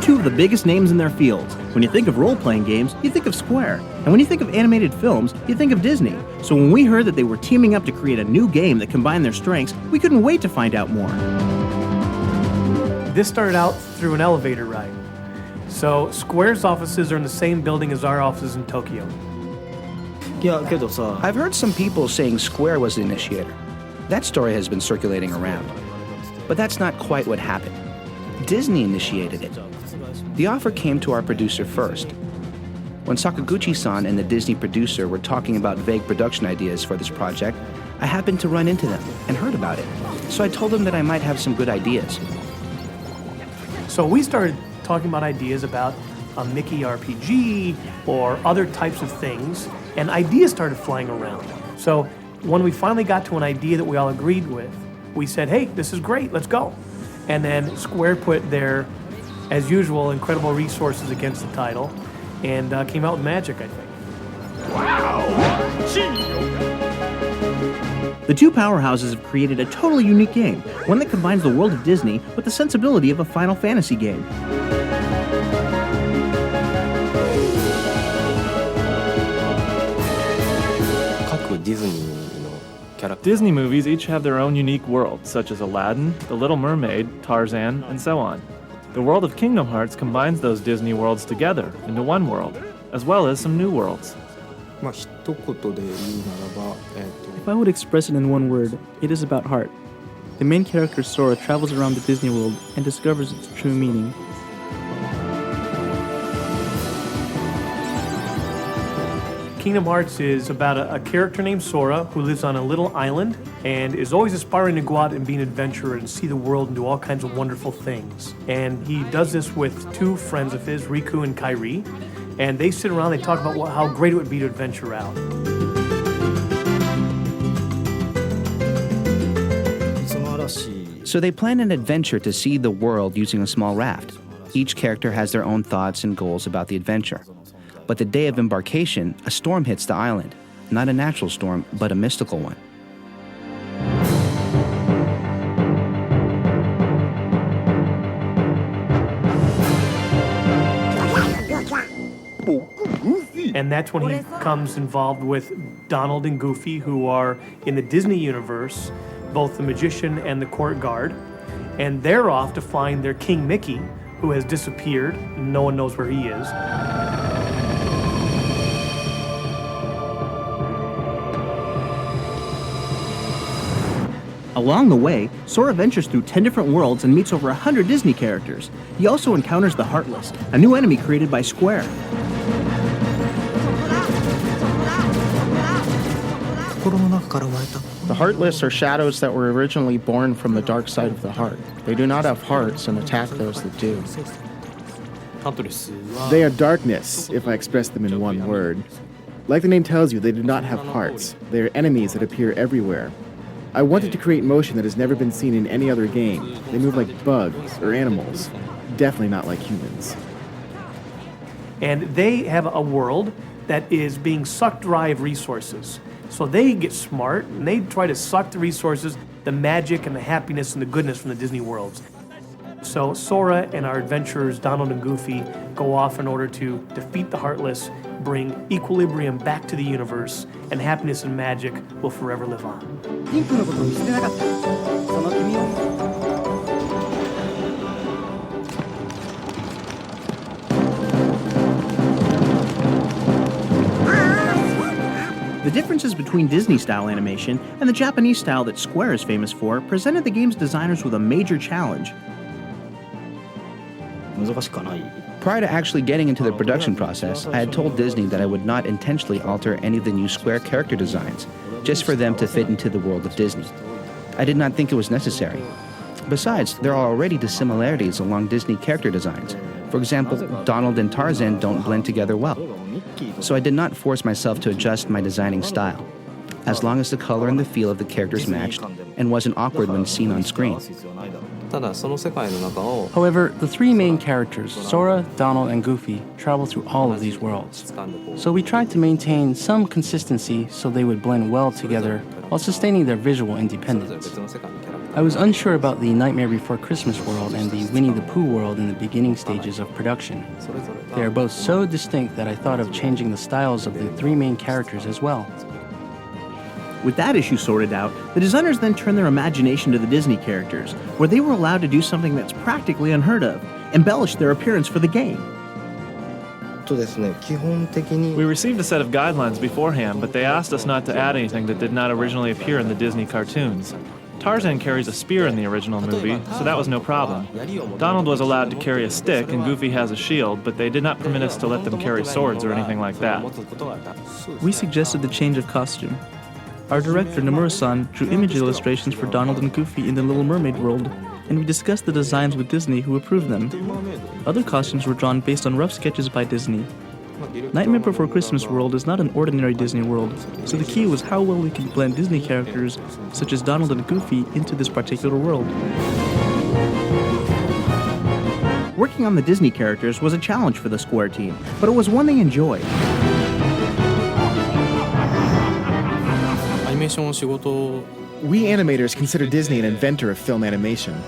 two of the biggest names in their fields. When you think of role-playing games, you think of Square. And when you think of animated films, you think of Disney. So when we heard that they were teaming up to create a new game that combined their strengths, we couldn't wait to find out more. This started out through an elevator ride. So Square's offices are in the same building as our offices in Tokyo. I've heard some people saying Square was the initiator. That story has been circulating around. But that's not quite what happened. Disney initiated it. The offer came to our producer first. When Sakaguchi-san and the Disney producer were talking about vague production ideas for this project, I happened to run into them and heard about it. So I told them that I might have some good ideas. So we started talking about ideas about a Mickey RPG or other types of things, and ideas started flying around. So when we finally got to an idea that we all agreed with, we said, hey, this is great, let's go. And then Square put their, as usual, incredible resources against the title and came out with magic, I think. The two powerhouses have created a totally unique game, one that combines the world of Disney with the sensibility of a Final Fantasy game. Disney movies each have their own unique worlds, such as Aladdin, The Little Mermaid, Tarzan, and so on. The world of Kingdom Hearts combines those Disney worlds together into one world, as well as some new worlds. If I would express it in one word, it is about heart. The main character Sora travels around the Disney world and discovers its true meaning. Kingdom Hearts is about a character named Sora who lives on a little island and is always aspiring to go out and be an adventurer and see the world and do all kinds of wonderful things. And he does this with two friends of his, Riku and Kairi, and they sit around and they talk about how great it would be to adventure out. So they plan an adventure to see the world using a small raft. Each character has their own thoughts and goals about the adventure. But the day of embarkation, a storm hits the island. Not a natural storm, but a mystical one. And that's when he becomes involved with Donald and Goofy, who are in the Disney universe, both the magician and the court guard. And they're off to find their King Mickey, who has disappeared. No one knows where he is. Along the way, Sora ventures through 10 different worlds and meets over 100 Disney characters. He also encounters the Heartless, a new enemy created by Square. The Heartless are shadows that were originally born from the dark side of the heart. They do not have hearts and attack those that do. They are darkness, if I express them in one word. Like the name tells you, they do not have hearts. They are enemies that appear everywhere. I wanted to create motion that has never been seen in any other game. They move like bugs or animals, definitely not like humans. And they have a world that is being sucked dry of resources. So they get smart and they try to suck the resources, the magic and the happiness and the goodness from the Disney worlds. So Sora and our adventurers, Donald and Goofy, go off in order to defeat the Heartless, bring equilibrium back to the universe, and happiness and magic will forever live on. The differences between Disney-style animation and the Japanese style that Square is famous for presented the game's designers with a major challenge. Prior to actually getting into the production process, I had told Disney that I would not intentionally alter any of the new Square character designs, just for them to fit into the world of Disney. I did not think it was necessary. Besides, there are already dissimilarities along Disney character designs. For example, Donald and Tarzan don't blend together well. So I did not force myself to adjust my designing style, as long as the color and the feel of the characters matched and wasn't awkward when seen on screen. However, the three main characters, Sora, Donald, and Goofy, travel through all of these worlds. So we tried to maintain some consistency so they would blend well together while sustaining their visual independence. I was unsure about the Nightmare Before Christmas world and the Winnie the Pooh world in the beginning stages of production. They are both so distinct that I thought of changing the styles of the three main characters as well. With that issue sorted out, the designers then turned their imagination to the Disney characters, where they were allowed to do something that's practically unheard of, embellish their appearance for the game. We received a set of guidelines beforehand, but they asked us not to add anything that did not originally appear in the Disney cartoons. Tarzan carries a spear in the original movie, so that was no problem. Donald was allowed to carry a stick, and Goofy has a shield, but they did not permit us to let them carry swords or anything like that. We suggested the change of costume. Our director, Nomura-san, drew image illustrations for Donald and Goofy in the Little Mermaid world, and we discussed the designs with Disney, who approved them. Other costumes were drawn based on rough sketches by Disney. Nightmare Before Christmas world is not an ordinary Disney world, so the key was how well we could blend Disney characters, such as Donald and Goofy, into this particular world. Working on the Disney characters was a challenge for the Square team, but it was one they enjoyed. We animators consider Disney an inventor of film animation.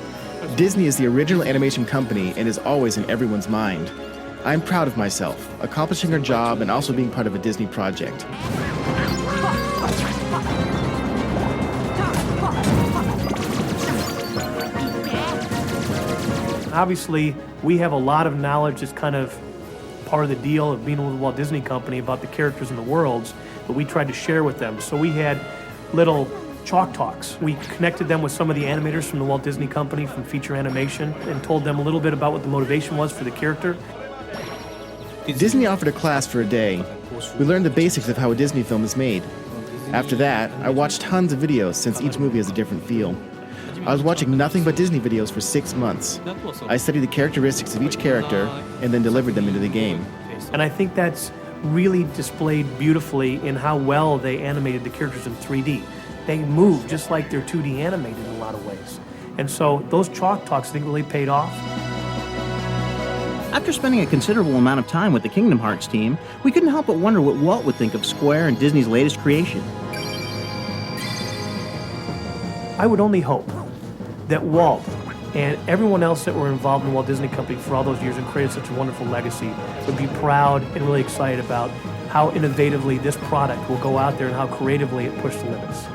Disney is the original animation company and is always in everyone's mind. I'm proud of myself, accomplishing our job and also being part of a Disney project. Obviously, we have a lot of knowledge that's kind of part of the deal of being with the Walt Disney Company about the characters and the worlds, but we tried to share with them. So we had little chalk talks. We connected them with some of the animators from the Walt Disney Company from feature animation and told them a little bit about what the motivation was for the character. Disney offered a class for a day. We learned the basics of how a Disney film is made. After that, I watched tons of videos since each movie has a different feel. I was watching nothing but Disney videos for 6 months. I studied the characteristics of each character and then delivered them into the game. And I think that's really displayed beautifully in how well they animated the characters in 3D. They move just like they're 2D animated in a lot of ways. And so those chalk talks, I think, really paid off. After spending a considerable amount of time with the Kingdom Hearts team, we couldn't help but wonder what Walt would think of Square and Disney's latest creation. I would only hope that Walt and everyone else that were involved in the Walt Disney Company for all those years and created such a wonderful legacy would be proud and really excited about how innovatively this product will go out there and how creatively it pushed the limits.